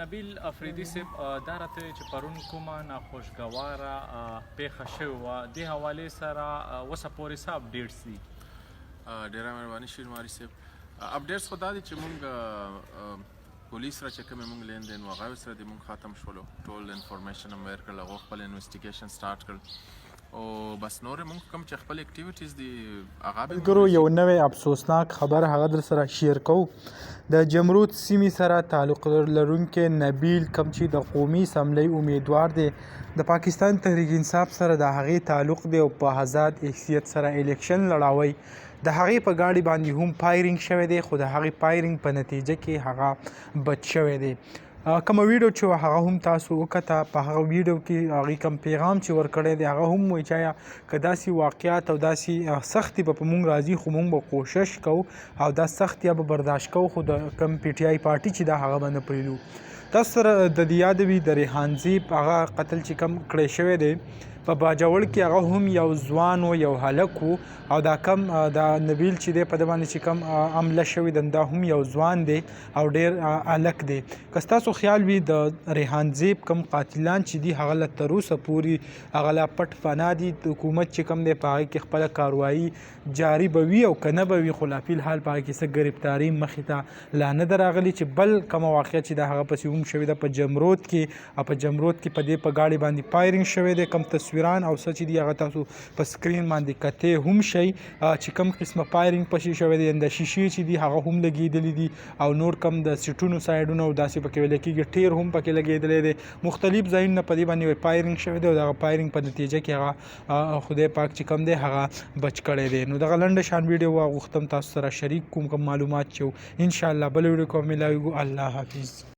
نبیل افریدي صاحب دا راته وایي چې پرون کومه ناخوشګواره پیښه شوې وه دې حوالې سره اوسه پورې څه اپډیټس دي؟ ډېره مهرباني شینواري صاحب. اپډیټس خو دا دي چې موږ پولیس سره چې کومې موږ لین دین و هغه سره دې موږ ختم شولو، ټول انفارمیشن هم ویر کړل، هغو خپل انویسټیګیشن سټارټ کړل او بس نور موږ کوم چې خپل اکټیویټیز دي هغه به ملګرو یو نوی افسوسناک خبر هغه در سره شیر کوو. د جمرود سیمې سره تعلق لرونکی نبیل کوم چې د قومي اسمبلی امیدوار دی د پاکستان تحریک انصاف سره د هغې تعلق دی او په آزاد حیثیت سره الیکشن لړاوی. د هغې په ګاډي باندې هم فایرنګ شوی دی خو د هغې فایرنګ په نتیجه کې هغه بچ شوی دی. کومه ویډیو چې هغه هم تاسو وکته په هغه ویډیو کې هغې کوم پیغام چې ورکړی دی هغه هم وایي چې که داسې واقعیات او داسې سختي به په موږ راځي خو موږ به کوشش کوو او دا سختي به برداشت کوو خو د کوم پی ټي آی پارټي چې دا هغه به نه پرېږدو. تاسو سره د دې یاد وي د ریحان زیب هغه قتل چې کوم کړی شوی دی په باجوړ کې هغه هم یو ځوان و یو هلک و او دا کم دا نبیل چې دی په ده باندې چې کم حمله شوې ده دا هم یو ځوان دی او ډېر هلک دی. که ستاسو خیال وي د ریحان زیب کم قاتلان چې دي هغه لا تر اوسه پورې هغه لا پټ پناه دي، حکومت چې کم دی په هغې کې خپله کاروایي جاري به وي او که نه به وي خو لا فلحال په هغې کې څه ګرفتاري مخې ته لا نه ده راغلې. چې بل کومه واقعه چې ده هغه پسې هم شوې ده په جمرود کې او په جمرود کې په دې په ګاډي باندې فایرنګ شوی دی. کم تصویران او څه چې دي هغه تاسو په سکرین باندې کتې هم شئ چې کوم قسمه فایرنګ پسې شوی دی، د شیشې چې دي هغه هم لګېدلي دي او نور کم د سیټونو سایډونه او داسې پکې ویل کېږي ټیر هم پکې لګېدلی دی. مختلف ځایونه په دې باندې فایرنګ شوی دی او دغه فایرنګ په نتیجه کې هغه خدای پاک چې کوم دی هغه بچ کړی دی. نو دغه لنډه شان ویډیو غوښتم تاسو سره شریک کوم معلومات چې انشاءالله بله ویډیو کې به ملاویږو. الله حافظ.